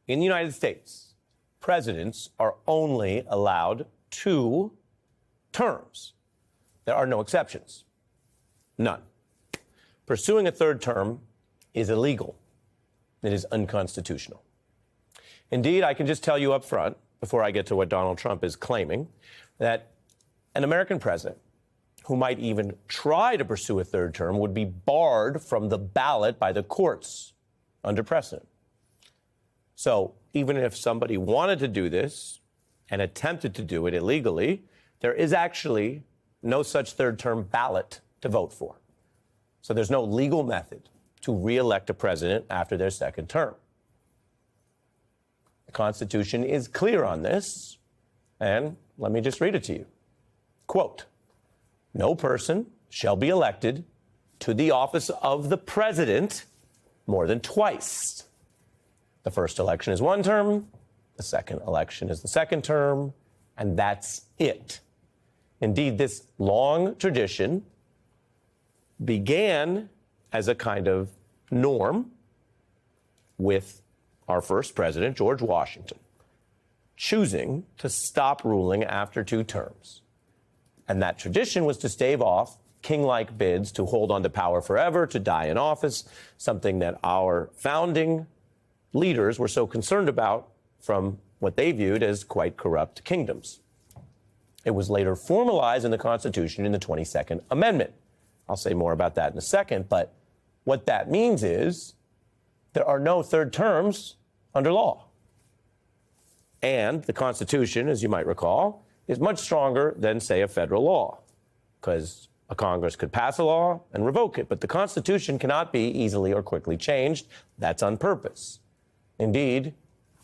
in the United States, presidents are only allowed 2 terms. There are no exceptions. None. Pursuing a 3rd term is illegal. It is unconstitutional. Indeed, I can just tell you up front, before I get to what Donald Trump is claiming, that an American president who might even try to pursue a 3rd term would be barred from the ballot by the courts under precedent. So even if somebody wanted to do this and attempted to do it illegally, there is actually no such 3rd term ballot to vote for. So there's no legal method to re-elect a president after their 2nd term. The Constitution is clear on this, and let me just read it to you. Quote, "No person shall be elected to the office of the president more than twice. The first election is 1 term, the second election is the 2nd term, and that's it." Indeed, this long tradition began as a kind of norm with our first president, George Washington, choosing to stop ruling after 2 terms. And that tradition was to stave off king-like bids to hold on to power forever, to die in office, something that our founding leaders were so concerned about from what they viewed as quite corrupt kingdoms. It was later formalized in the Constitution in the 22nd Amendment. I'll say more about that in a second, but what that means is there are no 3rd terms under law. And the Constitution, as you might recall, is much stronger than, say, a federal law, because a Congress could pass a law and revoke it, but the Constitution cannot be easily or quickly changed. That's on purpose. Indeed,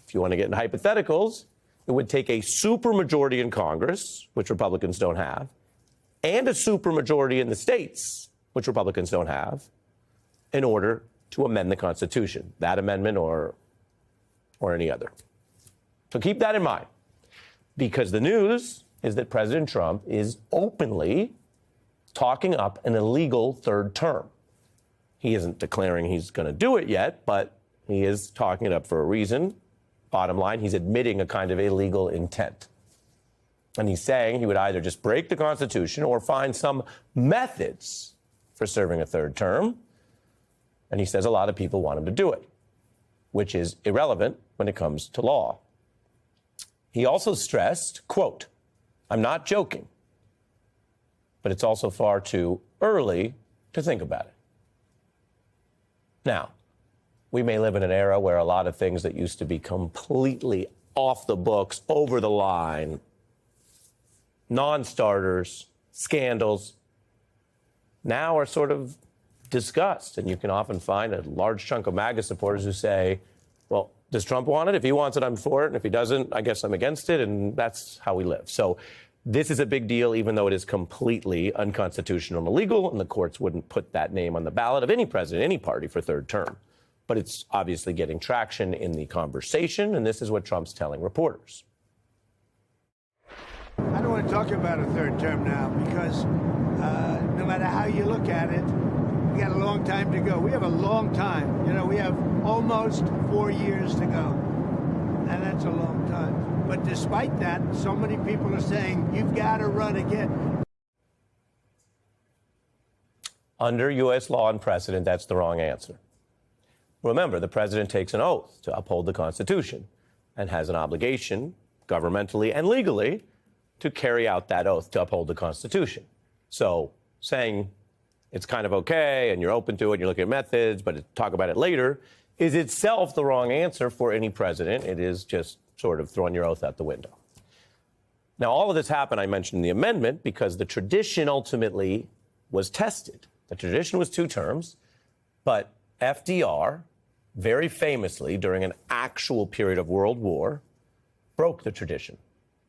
if you want to get into hypotheticals, it would take a supermajority in Congress, which Republicans don't have, and a supermajority in the states, which Republicans don't have, in order to amend the Constitution, that amendment or any other. So keep that in mind, because the news is that President Trump is openly talking up an illegal 3rd term. He isn't declaring he's going to do it yet, but he is talking it up for a reason. Bottom line, he's admitting a kind of illegal intent. And he's saying he would either just break the Constitution or find some methods for serving a 3rd term. And he says a lot of people want him to do it, which is irrelevant when it comes to law. He also stressed, quote, "I'm not joking, but it's also far too early to think about it." Now, we may live in an era where a lot of things that used to be completely off the books, over the line, non-starters, scandals, now are sort of discussed. And you can often find a large chunk of MAGA supporters who say, well, does Trump want it? If he wants it, I'm for it. And if he doesn't, I guess I'm against it. And that's how we live. So this is a big deal, even though it is completely unconstitutional and illegal, and the courts wouldn't put that name on the ballot of any president, any party for 3rd term. But it's obviously getting traction in the conversation, and this is what Trump's telling reporters. I don't want to talk about a 3rd term now because no matter how you look at it, we got a long time to go. We have a long time. You know, we have almost 4 years to go, and that's a long time. But despite that, so many people are saying, you've got to run again. Under U.S. law and precedent, that's the wrong answer. Remember, the president takes an oath to uphold the Constitution and has an obligation, governmentally and legally, to carry out that oath to uphold the Constitution. So saying it's kind of okay and you're open to it and you're looking at methods, but talk about it later, is itself the wrong answer for any president. It is just sort of throwing your oath out the window. Now, all of this happened, I mentioned in the amendment, because the tradition ultimately was tested. The tradition was 2 terms, but FDR, very famously, during an actual period of World War, broke the tradition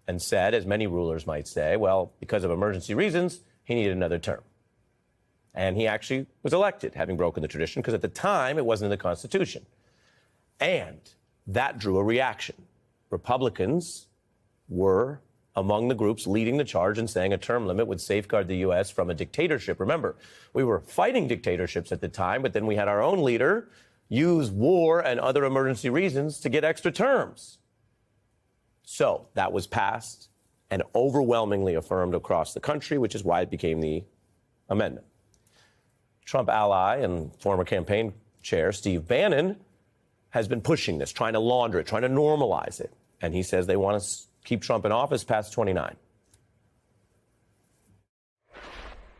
and said, as many rulers might say, well, because of emergency reasons, he needed another term. And he actually was elected, having broken the tradition, because at the time it wasn't in the Constitution. And that drew a reaction. Republicans were among the groups leading the charge and saying a term limit would safeguard the U.S. from a dictatorship. Remember, we were fighting dictatorships at the time, but then we had our own leader use war and other emergency reasons to get extra terms. So that was passed and overwhelmingly affirmed across the country, which is why it became the amendment. Trump ally and former campaign chair Steve Bannon has been pushing this, trying to launder it, trying to normalize it. And he says they want to keep Trump in office past 29.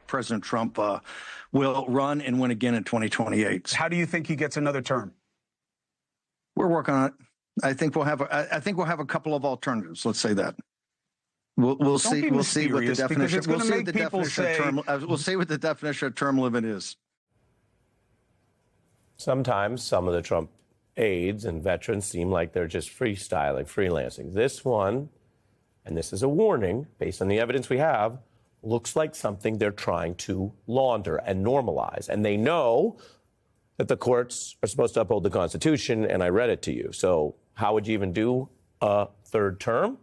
President Trump will run and win again in 2028. How do you think he gets another term? We're working on it. I think we'll have a couple of alternatives. Let's say that. We'll see. We'll see what the definition. We'll see what the definition of term. We'll see what the definition of term limit is. Sometimes some of the Trump aides and veterans seem like they're just freestyling, freelancing. This one, and this is a warning based on the evidence we have, looks like something they're trying to launder and normalize. And they know that the courts are supposed to uphold the Constitution, and I read it to you. So how would you even do a third term?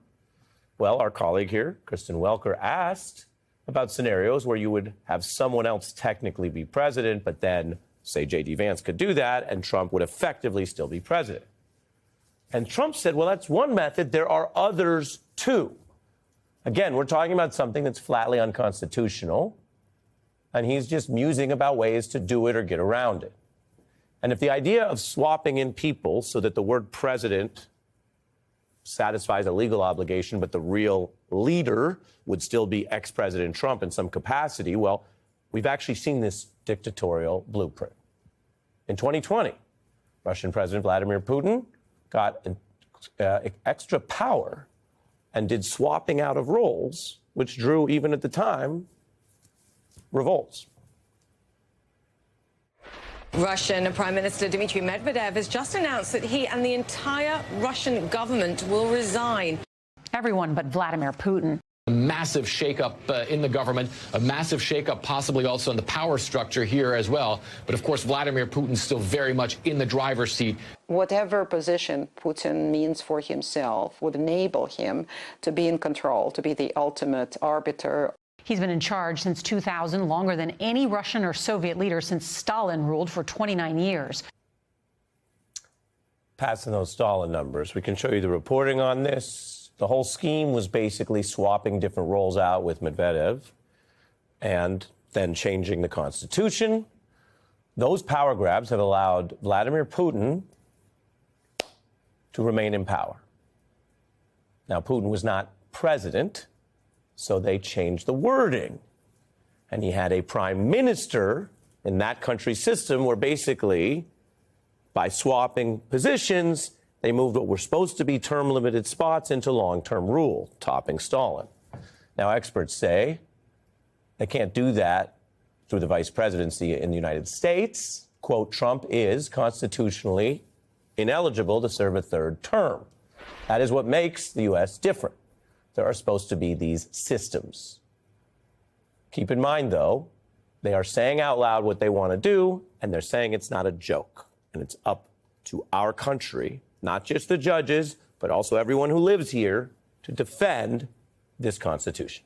Well, our colleague here, Kristen Welker, asked about scenarios where you would have someone else technically be president, but then, say, J.D. Vance could do that, and Trump would effectively still be president. And Trump said, well, that's one method. There are others, too. Again, we're talking about something that's flatly unconstitutional, and he's just musing about ways to do it or get around it. And if the idea of swapping in people so that the word president satisfies a legal obligation, but the real leader would still be ex-President Trump in some capacity, well, we've actually seen this dictatorial blueprint. In 2020, Russian President Vladimir Putin got extra power and did swapping out of roles, which drew, even at the time, revolts. Russian Prime Minister Dmitry Medvedev has just announced that he and the entire Russian government will resign. Everyone but Vladimir Putin. A massive shakeup in the government, a massive shakeup possibly also in the power structure here as well. But of course, Vladimir Putin's still very much in the driver's seat. Whatever position Putin means for himself would enable him to be in control, to be the ultimate arbiter. He's been in charge since 2000, longer than any Russian or Soviet leader since Stalin ruled for 29 years. Passing those Stalin numbers, we can show you the reporting on this. The whole scheme was basically swapping different roles out with Medvedev and then changing the Constitution. Those power grabs have allowed Vladimir Putin to remain in power. Now, Putin was not president, so they changed the wording. And he had a prime minister in that country's system where basically, by swapping positions, they moved what were supposed to be term-limited spots into long-term rule, topping Stalin. Now, experts say they can't do that through the vice presidency in the United States. Quote, Trump is constitutionally ineligible to serve a third term. That is what makes the U.S. different. There are supposed to be these systems. Keep in mind, though, they are saying out loud what they want to do, and they're saying it's not a joke. And it's up to our country, not just the judges, but also everyone who lives here, to defend this Constitution.